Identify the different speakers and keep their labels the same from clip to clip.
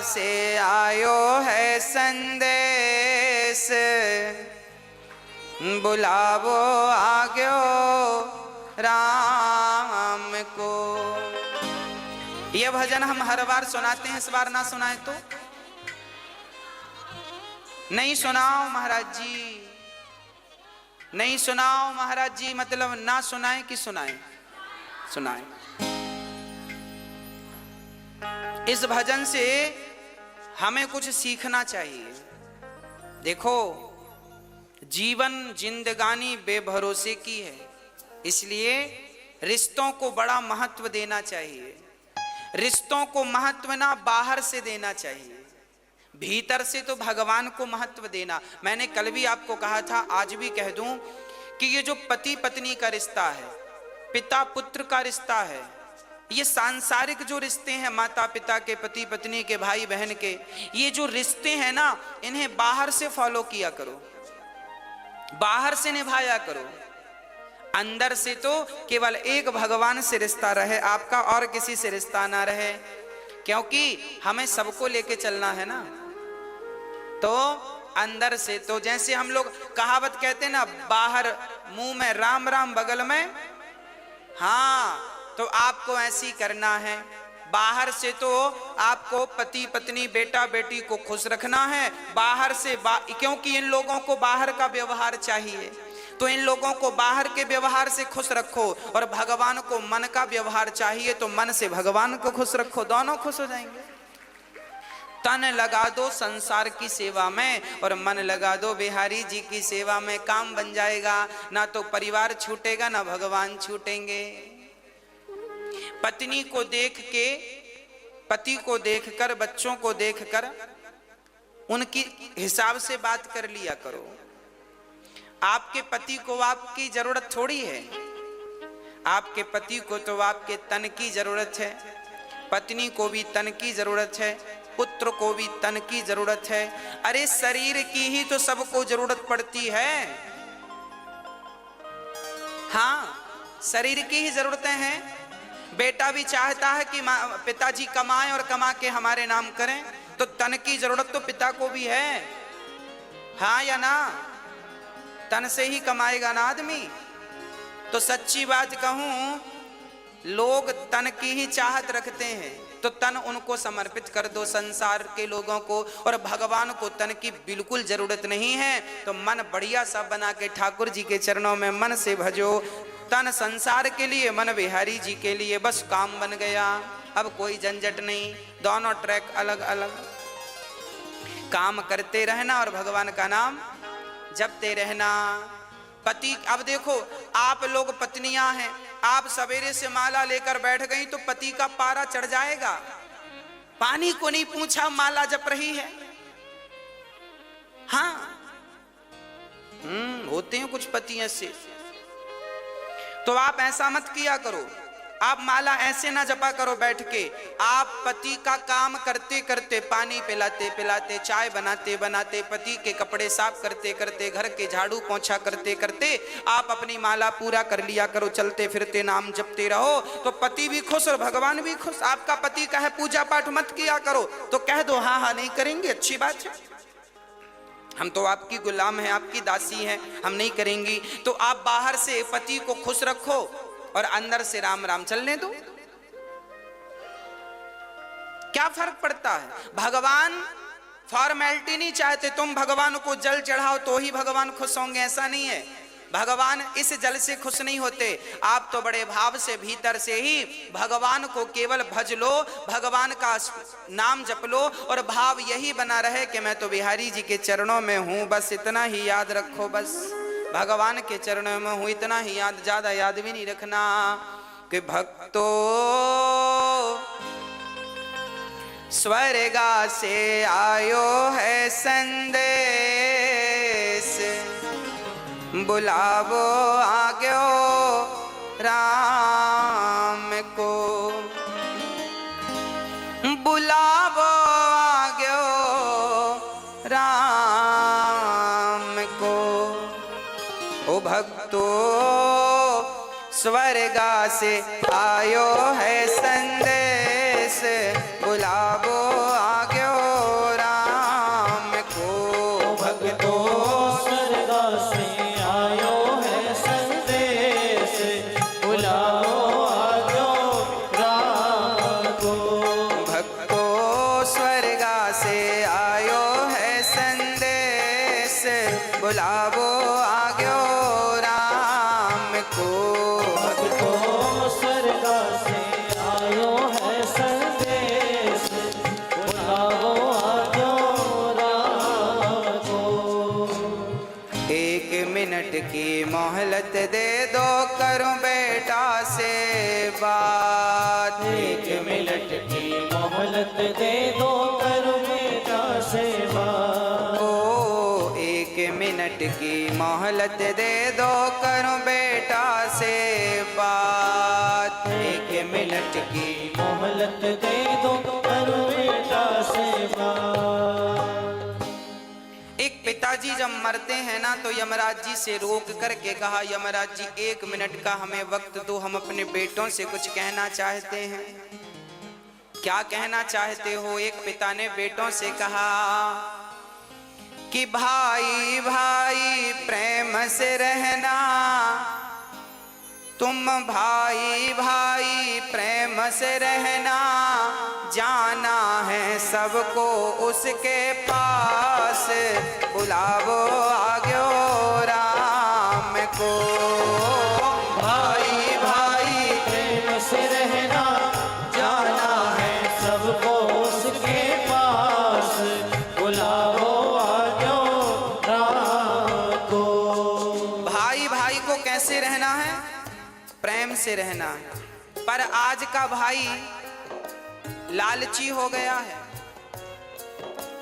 Speaker 1: से आयो है संदेश, बुलावो आग्यो राम को। यह भजन हम हर बार सुनाते हैं, इस बार ना सुनाए तो नहीं सुनाओ महाराज जी, नहीं सुनाओ महाराज जी, मतलब ना सुनाए कि सुनाए? सुनाए। इस भजन से हमें कुछ सीखना चाहिए। देखो, जीवन जिंदगानी बेभरोसे की है, इसलिए रिश्तों को बड़ा महत्व देना चाहिए। रिश्तों को महत्व ना बाहर से देना चाहिए, भीतर से तो भगवान को महत्व देना। मैंने कल भी आपको कहा था, आज भी कह दूं कि ये जो पति पत्नी का रिश्ता है, पिता पुत्र का रिश्ता है, ये सांसारिक जो रिश्ते हैं, माता पिता के, पति पत्नी के, भाई बहन के, ये जो रिश्ते हैं ना, इन्हें बाहर से फॉलो किया करो, बाहर से निभाया करो। अंदर से तो केवल एक भगवान से रिश्ता रहे आपका, और किसी से रिश्ता ना रहे, क्योंकि हमें सबको लेके चलना है ना। तो अंदर से तो जैसे हम लोग कहावत कहते हैं ना, बाहर मुंह में राम राम बगल में, हाँ, तो आपको ऐसी करना है। बाहर से तो आपको पति पत्नी बेटा बेटी को खुश रखना है, बाहर से क्योंकि इन लोगों को बाहर का व्यवहार चाहिए, तो इन लोगों को बाहर के व्यवहार से खुश रखो, और भगवान को मन का व्यवहार चाहिए, तो मन से भगवान को खुश रखो, दोनों खुश हो जाएंगे। तन लगा दो संसार की सेवा में और मन लगा दो बिहारी जी की सेवा में, काम बन जाएगा। ना तो परिवार छूटेगा, ना भगवान छूटेंगे। पत्नी को देख के, पति को देखकर, बच्चों को देखकर उनकी हिसाब से बात कर लिया करो। आपके पति को आपकी जरूरत थोड़ी है, आपके पति को तो आपके तन की जरूरत है, पत्नी को भी तन की जरूरत है, पुत्र को भी तन की जरूरत है। अरे शरीर की ही तो सबको जरूरत पड़ती है। हाँ, शरीर की ही जरूरतें हैं। बेटा भी चाहता है कि पिताजी कमाएं और कमा के हमारे नाम करें, तो तन की जरूरत तो पिता को भी है, हाँ या ना? तन से ही कमाएगा ना आदमी। तो सच्ची बात कहूं, लोग तन की ही चाहत रखते हैं, तो तन उनको समर्पित कर दो संसार के लोगों को, और भगवान को तन की बिल्कुल जरूरत नहीं है। तो मन बढ़िया सा बना के ठाकुर जी के चरणों में मन से भजो। तन संसार के लिए, मन बिहारी जी के लिए, बस काम बन गया। अब कोई झंझट नहीं, दोनों ट्रैक अलग अलग, काम करते रहना और भगवान का नाम जपते रहना। पति, अब देखो आप लोग पत्नियां हैं, आप सवेरे से माला लेकर बैठ गई तो पति का पारा चढ़ जाएगा। पानी को नहीं पूछा, माला जप रही है। हाँ, होते हैं कुछ पति ऐसे। तो आप ऐसा मत किया करो, आप माला ऐसे ना जपा करो बैठ के। आप पति का काम करते करते, पानी पिलाते पिलाते, चाय बनाते बनाते, पति के कपड़े साफ करते करते, घर के झाड़ू पोंछा करते करते आप अपनी माला पूरा कर लिया करो। चलते फिरते नाम जपते रहो, तो पति भी खुश और भगवान भी खुश। आपका पति कहे पूजा पाठ मत किया करो, तो कह दो हाँ हाँ नहीं करेंगे, अच्छी बात है, हम तो आपकी गुलाम हैं, आपकी दासी हैं, हम नहीं करेंगी। तो आप बाहर से पति को खुश रखो और अंदर से राम राम चलने दो। क्या फर्क पड़ता है? भगवान फॉर्मेलिटी नहीं चाहते, तुम भगवान को जल चढ़ाओ तो ही भगवान खुश होंगे, ऐसा नहीं है। भगवान इस जल से खुश नहीं होते, आप तो बड़े भाव से भीतर से ही भगवान को केवल भज लो, भगवान का नाम जप लो, और भाव यही बना रहे कि मैं तो बिहारी जी के चरणों में हूं, बस इतना ही याद रखो, बस भगवान के चरणों में हूं, इतना ही याद, ज्यादा याद भी नहीं रखना। कि भक्तो स्वर्गा से आयो है संदेश, बुलावो आग्यो राम को, बुलावो आग्यो राम को। ओ भक्तो स्वर्गा से आयो है संदेश, बुलावो आग्यो बुलावो आग्यो राम को।
Speaker 2: भक्तो स्वर्ग से आयो है संदेश, बुलावो आग्यो राम को।
Speaker 1: 1 मिनट की मोहलत दे दो, करूं बेटा से बात।
Speaker 2: 1 मिनट की मोहलत दे दो, करूं बेटा से बात।
Speaker 1: ओ 1 मिनट की मोहलत दे दो, करूं बेटा से बात।
Speaker 2: 1 मिनट की मोहलत दे दो, करूं बेटा से बात।
Speaker 1: एक पिताजी जब मरते हैं ना तो यमराज जी से रोक करके कहा, यमराज जी 1 मिनट का हमें वक्त दो, हम अपने बेटों से कुछ कहना चाहते हैं। क्या कहना चाहते हो? एक पिता ने बेटों से कहा कि भाई भाई प्रेम से रहना, तुम भाई भाई प्रेम से रहना, जाना है सबको उसके पास, बुलावो आग्यो राम को। भाई भाई
Speaker 2: प्रेम से रहना, जाना है सबको उसके पास, बुलावो आग्यो राम को।
Speaker 1: भाई भाई को कैसे रहना है? प्रेम से रहना है। पर आज का भाई लालची हो गया है।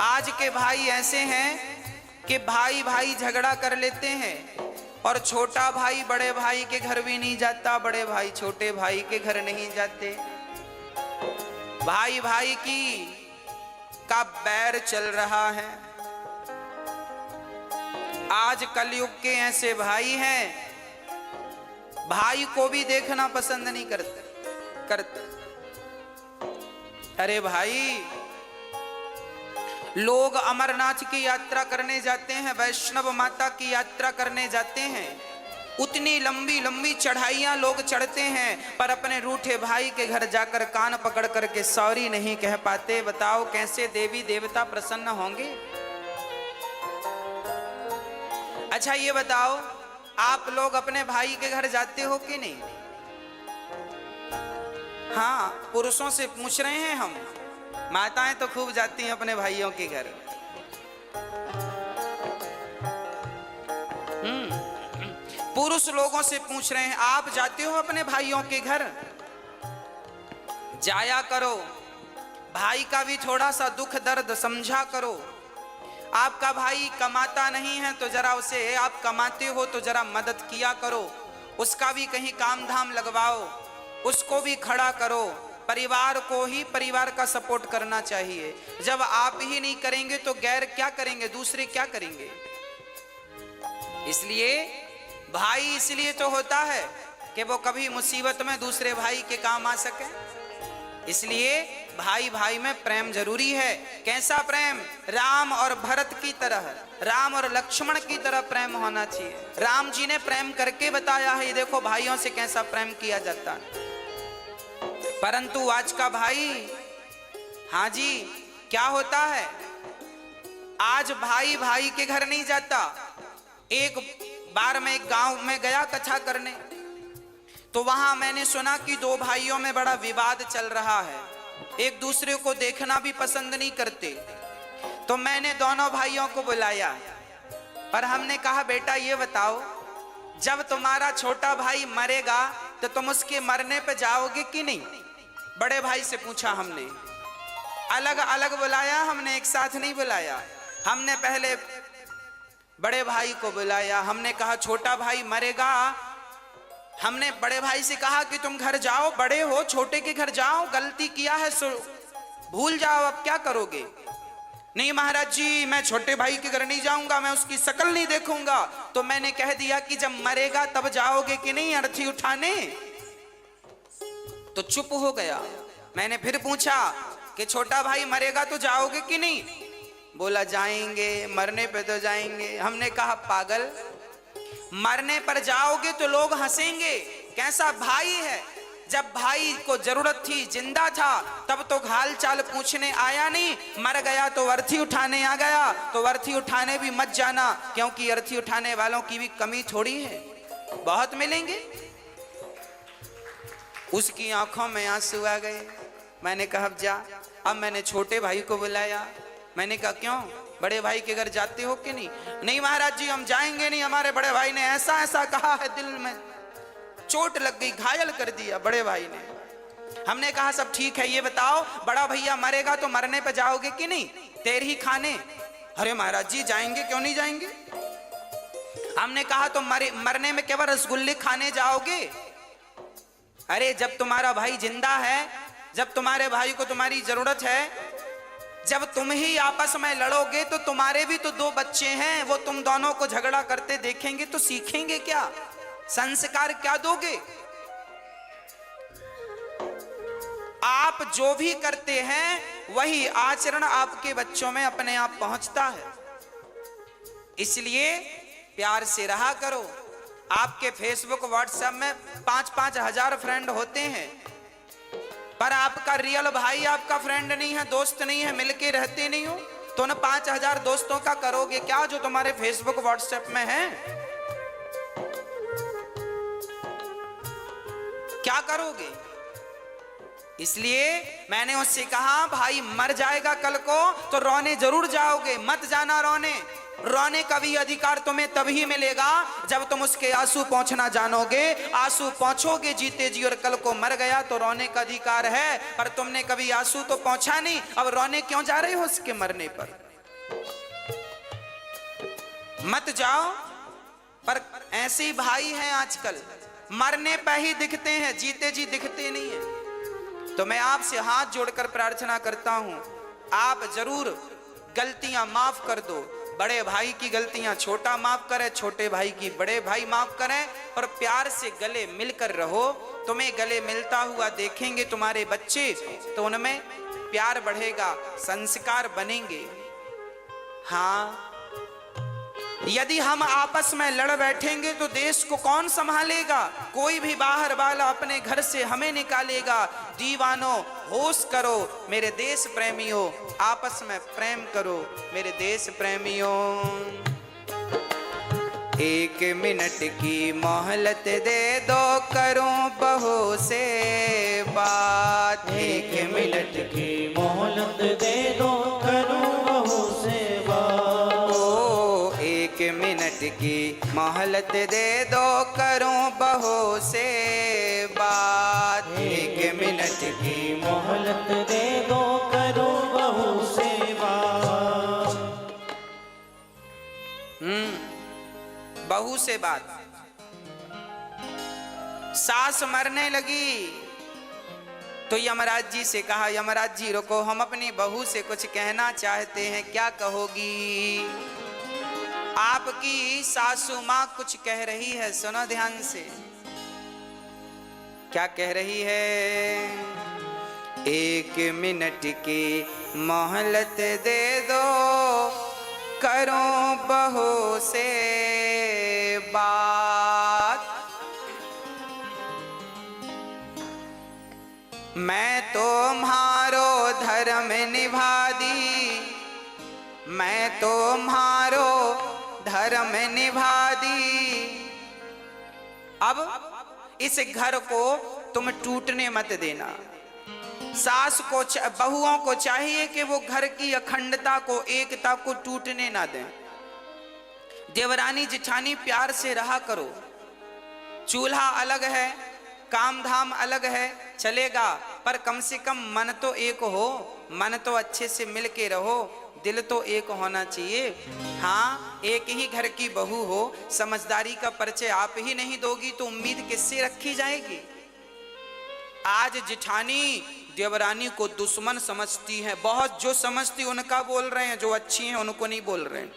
Speaker 1: आज के भाई ऐसे हैं कि भाई भाई झगड़ा कर लेते हैं और छोटा भाई बड़े भाई के घर भी नहीं जाता, बड़े भाई छोटे भाई के घर नहीं जाते। भाई भाई की का बैर चल रहा है। आज कलयुग के ऐसे भाई हैं, भाई को भी देखना पसंद नहीं करते। अरे भाई, लोग अमरनाथ की यात्रा करने जाते हैं, वैष्णव माता की यात्रा करने जाते हैं, उतनी लंबी लंबी चढ़ाइयां लोग चढ़ते हैं, पर अपने रूठे भाई के घर जाकर कान पकड़ करके सॉरी नहीं कह पाते। बताओ कैसे देवी देवता प्रसन्न होंगे? अच्छा ये बताओ, आप लोग अपने भाई के घर जाते हो कि नहीं? हाँ, पुरुषों से पूछ रहे हैं हम। माताएं तो खूब जाती हैं अपने भाइयों के घर। पुरुष लोगों से पूछ रहे हैं, आप जाते हो अपने भाइयों के घर? जाया करो, भाई का भी थोड़ा सा दुख दर्द समझा करो। आपका भाई कमाता नहीं है तो जरा उसे, आप कमाते हो तो जरा मदद किया करो, उसका भी कहीं काम धाम लगवाओ, उसको भी खड़ा करो। परिवार को ही परिवार का सपोर्ट करना चाहिए। जब आप ही नहीं करेंगे तो गैर क्या करेंगे? दूसरे क्या करेंगे? इसलिए भाई इसलिए तो होता है कि वो कभी मुसीबत में दूसरे भाई के काम आ सके। इसलिए भाई भाई में प्रेम जरूरी है। कैसा प्रेम? राम और भरत की तरह, राम और लक्ष्मण की तरह प्रेम होना चाहिए। राम जी ने प्रेम करके बताया है, देखो भाइयों से कैसा प्रेम किया जाता है। परंतु आज का भाई, हाँ जी, क्या होता है? आज भाई भाई के घर नहीं जाता। एक बार मैं एक गांव में गया कथा करने, तो वहां मैंने सुना कि 2 भाइयों में बड़ा विवाद चल रहा है, एक दूसरे को देखना भी पसंद नहीं करते। तो मैंने दोनों भाइयों को बुलाया और हमने कहा, बेटा ये बताओ, जब तुम्हारा छोटा भाई मरेगा तो तुम उसके मरने पे जाओगे कि नहीं? बड़े भाई से पूछा हमने। अलग अलग बुलाया हमने, एक साथ नहीं बुलाया। हमने पहले बड़े भाई को बुलाया, हमने कहा छोटा भाई मरेगा। हमने बड़े भाई से कहा कि तुम घर जाओ, बड़े हो, छोटे के घर जाओ, गलती किया है सो भूल जाओ, अब क्या करोगे? नहीं महाराज जी, मैं छोटे भाई के घर नहीं जाऊंगा, मैं उसकी शक्ल नहीं देखूंगा। तो मैंने कह दिया कि जब मरेगा तब जाओगे कि नहीं अर्थी उठाने? तो चुप हो गया। मैंने फिर पूछा कि छोटा भाई मरेगा तो जाओगे कि नहीं? बोला जाएंगे, मरने पे तो जाएंगे। हमने कहा पागल, मरने पर जाओगे तो लोग हंसेंगे, कैसा भाई है, जब भाई को जरूरत थी, जिंदा था, तब तो हाल चाल पूछने आया नहीं, मर गया तो अर्थी उठाने आ गया। तो अर्थी उठाने भी मत जाना, क्योंकि अर्थी उठाने वालों की भी कमी थोड़ी है, बहुत मिलेंगे। उसकी आंखों में आंसू आ गए। मैंने कहा अब जा। अब मैंने छोटे भाई को बुलाया। मैंने कहा क्यों, बड़े भाई के घर जाते हो कि नहीं? नहीं महाराज जी हम जाएंगे नहीं, हमारे बड़े भाई ने ऐसा ऐसा कहा है, दिल में चोट लग गई, घायल कर दिया बड़े भाई ने। हमने कहा सब ठीक है, ये बताओ बड़ा भैया मरेगा तो मरने पे जाओगे कि नहीं, तेरे ही खाने? अरे महाराज जी जाएंगे, क्यों नहीं जाएंगे। हमने कहा तो मरने में केवल रसगुल्ले खाने जाओगे? अरे जब तुम्हारा भाई जिंदा है, जब तुम्हारे भाई को तुम्हारी जरूरत है, जब तुम ही आपस में लड़ोगे तो तुम्हारे भी तो दो बच्चे हैं, वो तुम दोनों को झगड़ा करते देखेंगे तो सीखेंगे क्या, संस्कार क्या दोगे? आप जो भी करते हैं वही आचरण आपके बच्चों में अपने आप पहुंचता है। इसलिए प्यार से रहा करो। आपके फेसबुक व्हाट्सएप में 5-5 हजार फ्रेंड होते हैं, पर आपका रियल भाई आपका फ्रेंड नहीं है, दोस्त नहीं है, मिलके रहते नहीं हो, तो उन 5 हजार दोस्तों का करोगे क्या जो तुम्हारे फेसबुक व्हाट्सएप में है? क्या करोगे? इसलिए मैंने उससे कहा भाई मर जाएगा कल को तो रोने जरूर जाओगे, मत जाना रोने। रोने का भी अधिकार तुम्हें तभी मिलेगा जब तुम उसके आंसू पहुंचना जानोगे। आंसू पहुंचोगे जीते जी, और कल को मर गया तो रोने का अधिकार है, पर तुमने कभी आंसू तो पहुंचा नहीं, अब रोने क्यों जा रहे हो उसके मरने पर? मत जाओ। पर ऐसे ही भाई हैं आजकल, मरने पे ही दिखते हैं, जीते जी दिखते नहीं है। तो मैं आपसे हाथ जोड़कर प्रार्थना करता हूं, आप जरूर गलतियां माफ कर दो। बड़े भाई की गलतियां छोटा माफ करे, छोटे भाई की बड़े भाई माफ करें, और प्यार से गले मिलकर रहो। तुम्हें गले मिलता हुआ देखेंगे तुम्हारे बच्चे तो उनमें प्यार बढ़ेगा, संस्कार बनेंगे। हाँ, यदि हम आपस में लड़ बैठेंगे तो देश को कौन संभालेगा? कोई भी बाहर वाला अपने घर से हमें निकालेगा। दीवानों होश करो मेरे देश प्रेमियों, आपस में प्रेम करो मेरे देश प्रेमियों। 1 मिनट की मोहलत दे दो, करूं बहू से बात।
Speaker 2: 1 मिनट की मोहलत दे दो, करूं बहू से बात।
Speaker 1: 1 मिनट की मोहलत दे दो, करूं बहू से बात। 1 मिनट
Speaker 2: की मोहलत दे दो, करूं बहू से बात।
Speaker 1: बहू से बात। सास मरने लगी तो यमराज जी से कहा, यमराज जी रुको, हम अपनी बहू से कुछ कहना चाहते हैं, क्या कहोगी? आपकी सासू माँ कुछ कह रही है, सुनो ध्यान से। क्या कह रही है? 1 मिनट की मोहलत दे दो, करूं बहू से बात। मैं तुम्हारो धर्म निभा दी, मैं तुम्हारो धर्म निभा दी। अब इस घर को तुम टूटने मत देना। सास को, बहुओं को चाहिए कि वो घर की अखंडता को, एकता को टूटने ना दें। देवरानी जिठानी प्यार से रहा करो। चूल्हा अलग है, काम धाम अलग है, चलेगा, पर कम से कम मन तो एक हो, मन तो अच्छे से मिल के रहो, दिल तो एक होना चाहिए। हाँ, एक ही घर की बहू हो, समझदारी का परिचय आप ही नहीं दोगी तो उम्मीद किससे रखी जाएगी? आज जिठानी देवरानी को दुश्मन समझती है, बहुत जो समझती उनका बोल रहे हैं, जो अच्छी हैं उनको नहीं बोल रहे हैं।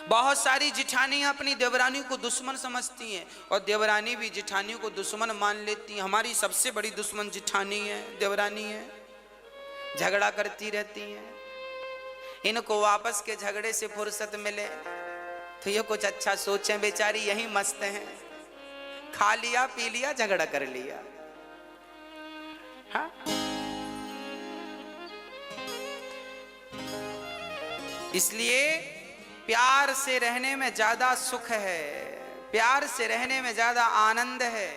Speaker 1: बहुत सारी जिठानी अपनी देवरानी को दुश्मन समझती हैं, और देवरानी भी जिठानी को दुश्मन मान लेती हैं। हमारी सबसे बड़ी दुश्मन जिठानी है, देवरानी है, झगड़ा करती रहती हैं। इनको आपस के झगड़े से फुर्सत मिले तो ये कुछ अच्छा सोचें, बेचारी यही मस्त हैं, खा लिया पी लिया झगड़ा कर लिया। हाँ? इसलिए प्यार से रहने में ज्यादा सुख है, प्यार से रहने में ज्यादा आनंद है।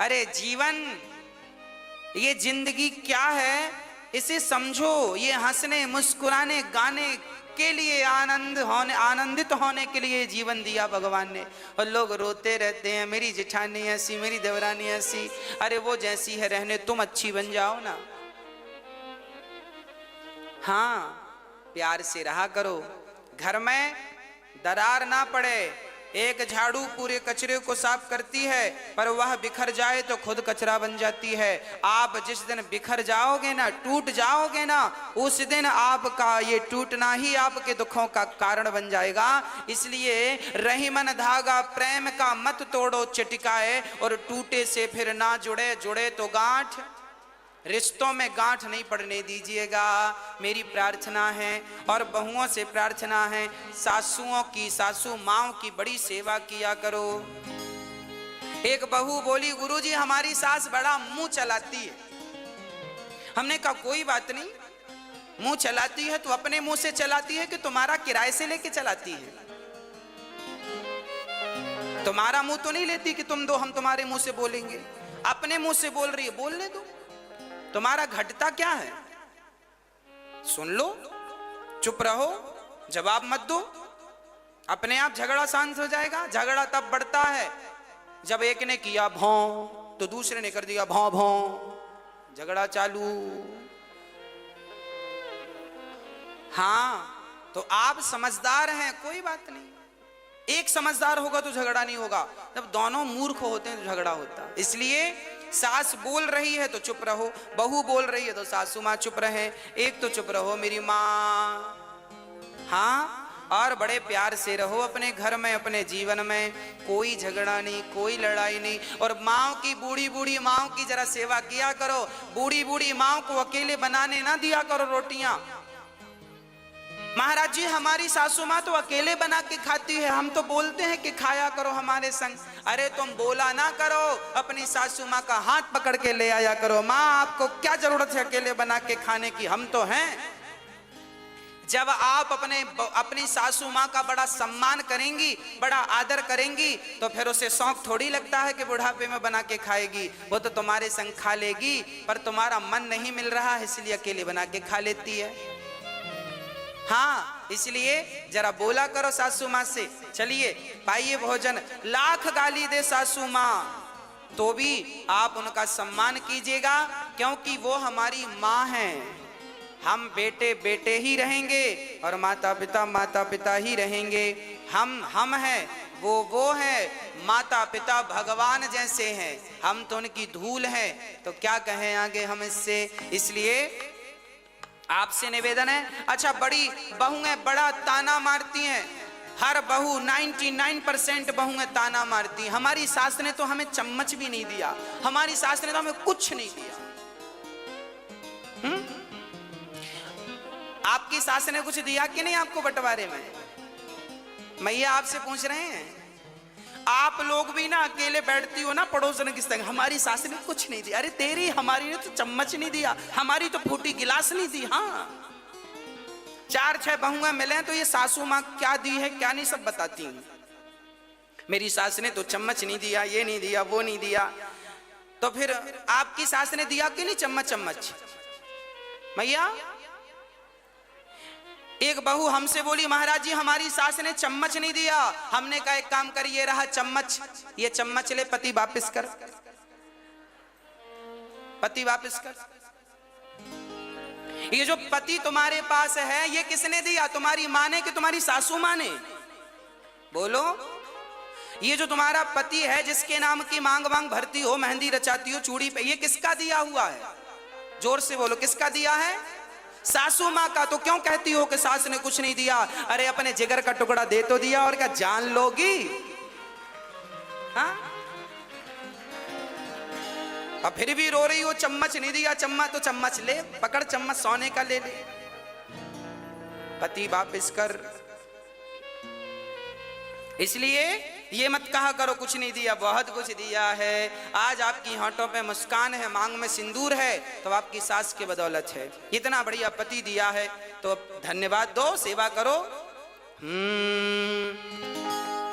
Speaker 1: अरे जीवन, ये जिंदगी क्या है इसे समझो। ये हंसने मुस्कुराने गाने के लिए, आनंदित होने के लिए जीवन दिया भगवान ने। और लोग रोते रहते हैं, मेरी जेठानी ऐसी, मेरी देवरानी ऐसी। अरे वो जैसी है रहने, तुम अच्छी बन जाओ ना। हाँ, प्यार से रहा करो, घर में दरार ना पड़े। एक झाड़ू पूरे कचरे को साफ करती है, पर वह बिखर जाए तो खुद कचरा बन जाती है। आप जिस दिन बिखर जाओगे ना, टूट जाओगे ना, उस दिन आपका ये टूटना ही आपके दुखों का कारण बन जाएगा। इसलिए रही मन धागा प्रेम का मत तोड़ो चिटकाए, और टूटे से फिर ना जुड़े, जुड़े तो गांठ। रिश्तों में गांठ नहीं पड़ने दीजिएगा, मेरी प्रार्थना है। और बहुओं से प्रार्थना है, सासुओं की, सासू माओं की बड़ी सेवा किया करो। एक बहू बोली, गुरुजी हमारी सास बड़ा मुंह चलाती है। हमने कहा कोई बात नहीं, मुंह चलाती है तो अपने मुंह से चलाती है कि तुम्हारा किराए से लेके चलाती है? तुम्हारा मुंह तो नहीं लेती कि तुम दो, हम तुम्हारे मुंह से बोलेंगे। अपने मुंह से बोल रही है, बोलने दो। तुम्हारा घटता क्या है? सुन लो, चुप रहो, जवाब मत दो, अपने आप झगड़ा शांत हो जाएगा। झगड़ा तब बढ़ता है जब एक ने किया भौं तो दूसरे ने कर दिया भौं भौं, झगड़ा चालू। हाँ, तो आप समझदार हैं, कोई बात नहीं। एक समझदार होगा तो झगड़ा नहीं होगा, जब दोनों मूर्ख होते हैं तो झगड़ा होता है। इसलिए सास बोल रही है तो चुप रहो, बहू बोल रही है तो सासू माँ चुप रहे। एक तो चुप रहो मेरी माँ। हाँ, और बड़े प्यार से रहो अपने घर में, अपने जीवन में। कोई झगड़ा नहीं, कोई लड़ाई नहीं। और माँ की, बूढ़ी बूढ़ी माँ की जरा सेवा किया करो। बूढ़ी बूढ़ी माँ को अकेले बनाने ना दिया करो रोटियां। महाराज जी हमारी सासू माँ तो अकेले बना के खाती है, हम तो बोलते हैं कि खाया करो हमारे संग। अरे तुम बोला ना करो, अपनी सासू माँ का हाथ पकड़ के ले आया करो। माँ आपको क्या जरूरत है अकेले बना के खाने की, हम तो हैं। जब आप अपनी सासू माँ का बड़ा सम्मान करेंगी, बड़ा आदर करेंगी, तो फिर उसे शौक थोड़ी लगता है कि बुढ़ापे में बना के खाएगी। वो तो तुम्हारे संग खा लेगी, पर तुम्हारा मन नहीं मिल रहा है इसलिए अकेले बना के खा लेती है। हाँ, इसलिए जरा बोला करो सासू माँ से, चलिए पाइए भोजन। लाख गाली दे सासू माँ तो भी आप उनका सम्मान कीजिएगा, क्योंकि वो हमारी माँ हैं। हम बेटे बेटे ही रहेंगे और माता पिता ही रहेंगे। हम हैं, वो है। माता पिता भगवान जैसे हैं, हम तो उनकी धूल हैं, तो क्या कहें आगे हम इससे। इसलिए आपसे निवेदन है। अच्छा, बड़ी बहुएं बड़ा ताना मारती हैं, हर बहू 99% बहुएं ताना मारती हैं। हमारी सास ने तो हमें चम्मच भी नहीं दिया, हमारी सास ने तो हमें कुछ नहीं दिया। आपकी सास ने कुछ दिया कि नहीं आपको बंटवारे में? मैया आपसे पूछ रहे हैं। आप लोग भी ना अकेले बैठती हो ना पड़ोसन की संग, हमारी सास ने कुछ नहीं दिया। अरे तेरी, हमारी ने तो चम्मच नहीं दिया, हमारी तो फूटी गिलास नहीं दी। हाँ, 4-6 बहुएं मिले तो ये सासू माँ क्या दी है क्या नहीं सब बताती हूँ। मेरी सास ने तो चम्मच नहीं दिया, ये नहीं दिया, वो नहीं दिया। तो फिर आपकी सास ने दिया कि नहीं चम्मच? मैया, एक बहू हमसे बोली, महाराज जी हमारी सास ने चम्मच नहीं दिया। हमने कहा एक काम करिए, रहा चम्मच, ये चम्मच ले, पति वापस कर, पति वापस कर। ये जो पति तुम्हारे पास है ये किसने दिया? तुम्हारी माँ ने कि तुम्हारी सासू माँ ने? बोलो। ये जो तुम्हारा पति है जिसके नाम की मांग मांग भरती हो, मेहंदी रचाती हो चूड़ी पे, ये किसका दिया हुआ है? जोर से बोलो, किसका दिया है? सासू माँ का। तो क्यों कहती हो कि सास ने कुछ नहीं दिया? अरे अपने जिगर का टुकड़ा दे तो दिया, और क्या जान लोगी? हाँ, अब फिर भी रो रही हो चम्मच नहीं दिया। चम्मच तो चम्मच ले, पकड़ चम्मच, सोने का ले ले, पति वापस कर। इसलिए ये मत कहा करो कुछ नहीं दिया, बहुत कुछ दिया है। आज आपकी होंठों पे मुस्कान है, मांग में सिंदूर है, तो आपकी सास की बदौलत है। इतना बढ़िया पति दिया है तो धन्यवाद दो, सेवा करो।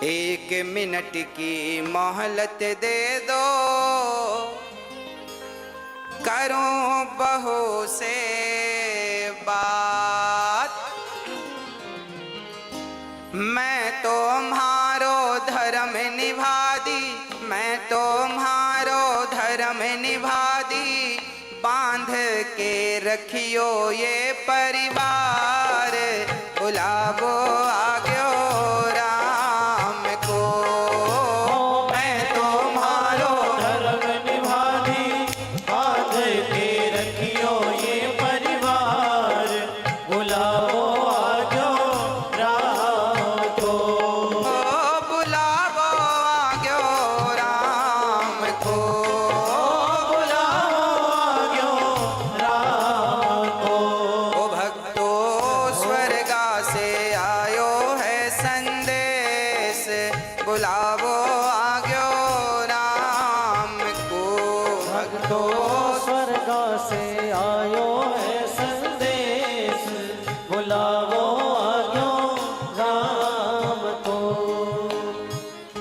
Speaker 1: 1 मिनट की मोहलत दे दो, करूं बहू से बात। मैं तुम्हारो धर्म निभा दी, मैं तुम्हारो धर्म निभा दी, बांध के रखियो ये परिवार, बुलावो आग्यो राम को।
Speaker 2: मैं तुम्हारो धर्म निभा दी, बांध के रखियो ये परिवार, बुलाओ आजो राम को।
Speaker 1: बुलावो आग्यो राम को,
Speaker 2: बुलाओ आजो राम को।
Speaker 1: ओ भक्तो स्वर्गा से आयो है संदेश, बुलावो आग्यो राम को।
Speaker 2: भक्तो स्वर्ग से आयो है संदेश, बुलाओ आजो राम को।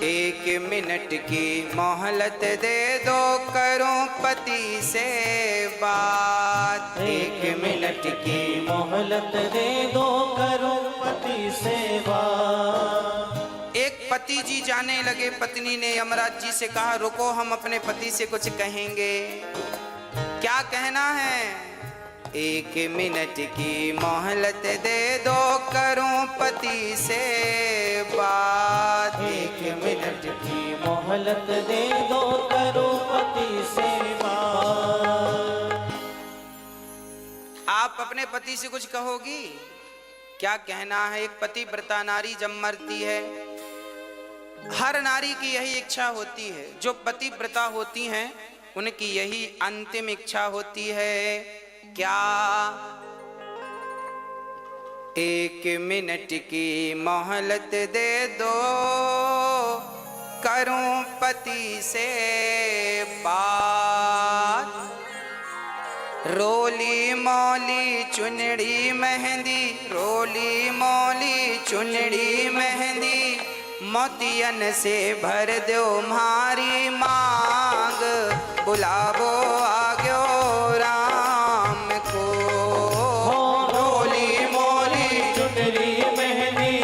Speaker 1: 1 मिनट की मोहलत दे दो, करूं पति से बात।
Speaker 2: 1 मिनट की मोहलत दे दो, करो पति सेवा।
Speaker 1: एक पति जी जाने लगे, पत्नी ने यमराज जी से कहा रुको, हम अपने पति से कुछ कहेंगे। क्या कहना है? 1 मिनट की मोहलत दे दो, करूं पति से बात।
Speaker 2: 1 मिनट की मोहलत दे दो, करो पति सेवा।
Speaker 1: आप अपने पति से कुछ कहोगी? क्या कहना है? एक पतिव्रता नारी जब मरती है, हर नारी की यही इच्छा होती है, जो पतिव्रता होती हैं उनकी यही अंतिम इच्छा होती है। क्या? 1 मिनट की मोहलत दे दो, करूं पति से बात। रोली मौली चुनड़ी मेहंदी, रोली मौली चुनड़ी मेहंदी, मोतियन से भर दो मारी मांग, बुलावो आग्यो राम को। रोली मौली
Speaker 2: चुनरी मेहंदी,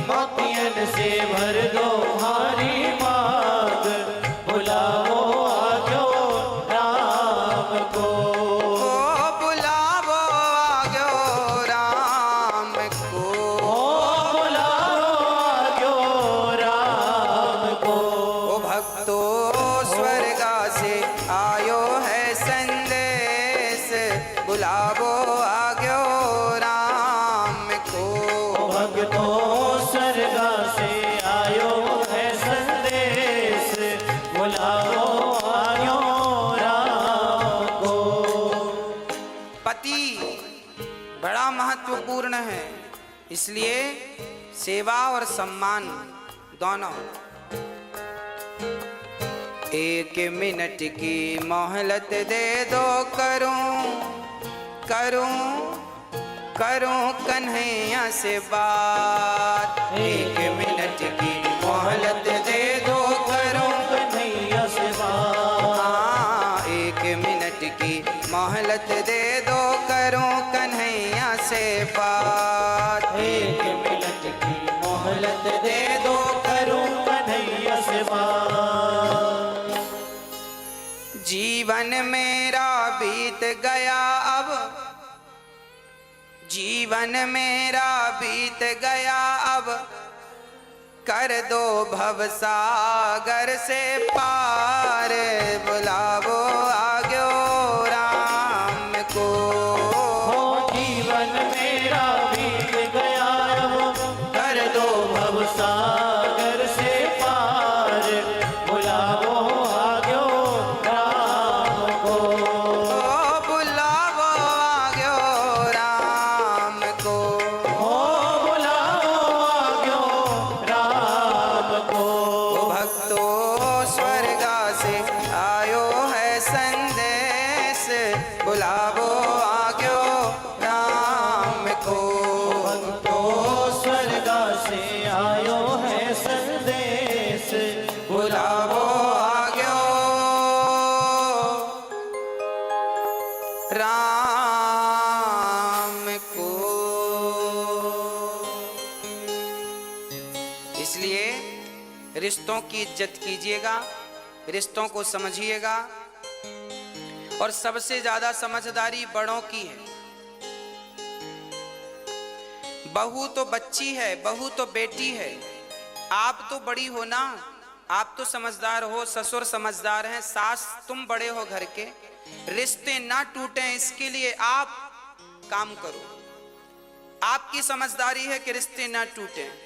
Speaker 2: मोतियन से भर दो हारी मांग, बुलाओ आजो राम को।
Speaker 1: बुलावो आग्यो राम को।
Speaker 2: बुलाओ आजो राम को।
Speaker 1: ओ भक्तो स्वर्गा से आयो है संदेश, बुलावो आग्यो राम को।
Speaker 2: भक्तो स्वर्गा से आयो है संदेश, बुलाओ आयो राम को।
Speaker 1: पति बड़ा महत्वपूर्ण है, इसलिए सेवा और सम्मान दोनों। 1 मिनट की मोहलत दे दो, करूं कन्हैया से बात। 1 मिनट की मोहलत दे दो, करूं
Speaker 2: कन्हैया से बात।
Speaker 1: 1 मिनट की मोहलत दे दो, करूं कन्हैया से बात।
Speaker 2: 1 मिनट की मोहलत दे दो, करूं कन्हैया से बात।
Speaker 1: जीवन मेरा बीत गया अब, जीवन मेरा बीत गया अब, कर दो भवसागर से पार, बुलावो आग्यो राम को।
Speaker 2: जीवन मेरा बीत गया अब, कर दो भवसागर से पार, बुलाओ आग्यो राम को।
Speaker 1: बुलावो आग्यो राम को।
Speaker 2: बुलाओ आग्यो राम को।
Speaker 1: इसलिए रिश्तों की इज्जत कीजिएगा, रिश्तों को समझिएगा। और सबसे ज्यादा समझदारी बड़ों की है। बहू तो बच्ची है, बहू तो बेटी है, आप तो बड़ी हो ना, आप तो समझदार हो, ससुर समझदार हैं, सास तुम बड़े हो घर के। रिश्ते ना टूटें इसके लिए आप काम करो। आपकी समझदारी है कि रिश्ते ना टूटें।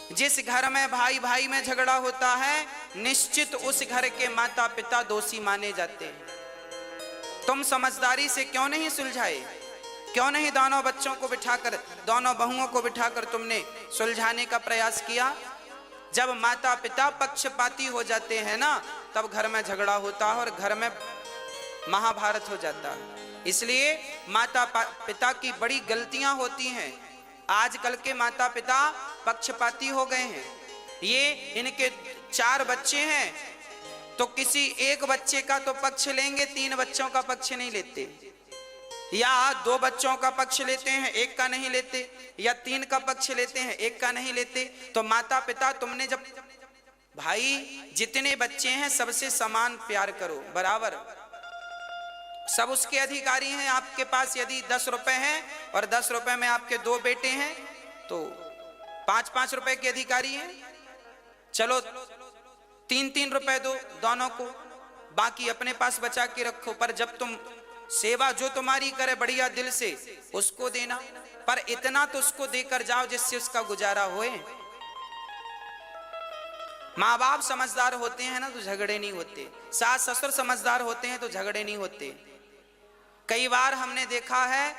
Speaker 1: जिस घर में भाई भाई में झगड़ा होता है, निश्चित उस घर के माता पिता दोषी माने जाते हैं। तुम समझदारी से क्यों नहीं सुलझाए? क्यों नहीं दोनों बच्चों को बिठाकर, दोनों बहुओं को बिठाकर तुमने सुलझाने का प्रयास किया? जब माता पिता पक्षपाती हो जाते हैं ना, तब घर में झगड़ा होता है और घर में महाभारत हो जाता है। इसलिए माता पिता की बड़ी गलतियां होती हैं। आजकल के माता पिता पक्षपाती हो गए हैं। ये इनके 4 बच्चे हैं तो किसी एक बच्चे का तो पक्ष लेंगे, 3 बच्चों का पक्ष नहीं लेते, या 2 बच्चों का पक्ष लेते हैं, 1 का नहीं लेते, या 3 का पक्ष लेते हैं, 1 का नहीं लेते। तो माता पिता, तुमने जब भाई जितने बच्चे हैं सबसे समान प्यार करो, बराबर, सब उसके अधिकारी हैं। आपके पास यदि 10 रुपए हैं और 10 रुपए में आपके 2 बेटे हैं तो 5-5 रुपए के अधिकारी हैं। चलो 3-3 रुपए दो दोनों को, बाकी अपने पास बचा के रखो। पर जब तुम सेवा जो तुम्हारी करे बढ़िया दिल से, उसको देना, पर इतना तो उसको देकर जाओ जिससे उसका गुजारा होए। माँ बाप समझदार होते हैं ना तो झगड़े नहीं होते, सास ससुर समझदार होते हैं तो झगड़े नहीं होते। कई बार हमने देखा है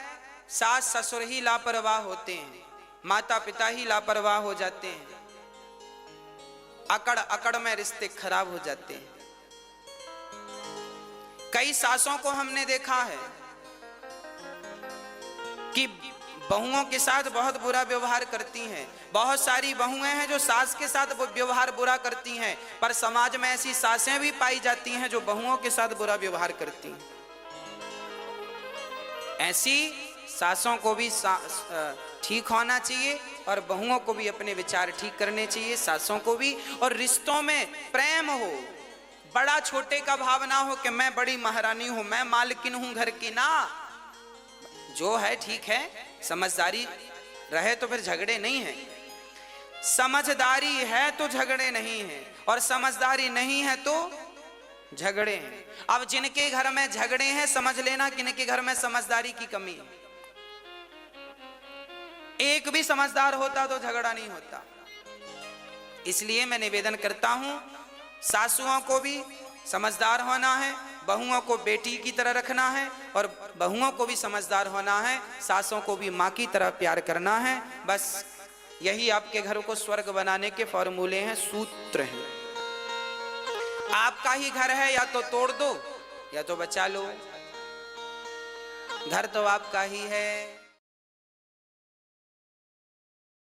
Speaker 1: सास ससुर ही लापरवाह होते हैं, माता पिता ही लापरवाह हो जाते हैं, अकड़ अकड़ में रिश्ते खराब हो जाते हैं। कई सासों को हमने देखा है कि बहुओं के साथ बहुत बुरा व्यवहार करती हैं। बहुत सारी बहुएं हैं जो सास के साथ व्यवहार बुरा करती हैं, पर समाज में ऐसी सासें भी पाई जाती हैं जो बहुओं के साथ बुरा व्यवहार करती हैं। ऐसी सासों को भी ठीक होना चाहिए और बहुओं को भी अपने विचार ठीक करने चाहिए, सासों को भी। और रिश्तों में प्रेम हो, बड़ा छोटे का भाव ना हो कि मैं बड़ी महारानी हूं, मैं मालकिन हूं घर की, ना। जो है ठीक है, समझदारी रहे तो फिर झगड़े नहीं है। समझदारी है तो झगड़े नहीं है, और समझदारी नहीं है तो झगड़े हैं। अब जिनके घर में झगड़े हैं, समझ लेना कि इनके घर में समझदारी की कमी है। एक भी समझदार होता तो झगड़ा नहीं होता। इसलिए मैं निवेदन करता हूं, सासुओं को भी समझदार होना है, बहुओं को बेटी की तरह रखना है, और बहुओं को भी समझदार होना है, सासों को भी माँ की तरह प्यार करना है। बस यही आपके घर को स्वर्ग बनाने के फॉर्मूले हैं, सूत्र हैं। आपका ही घर है, या तो तोड़ दो या तो बचा लो। घर तो आपका ही है।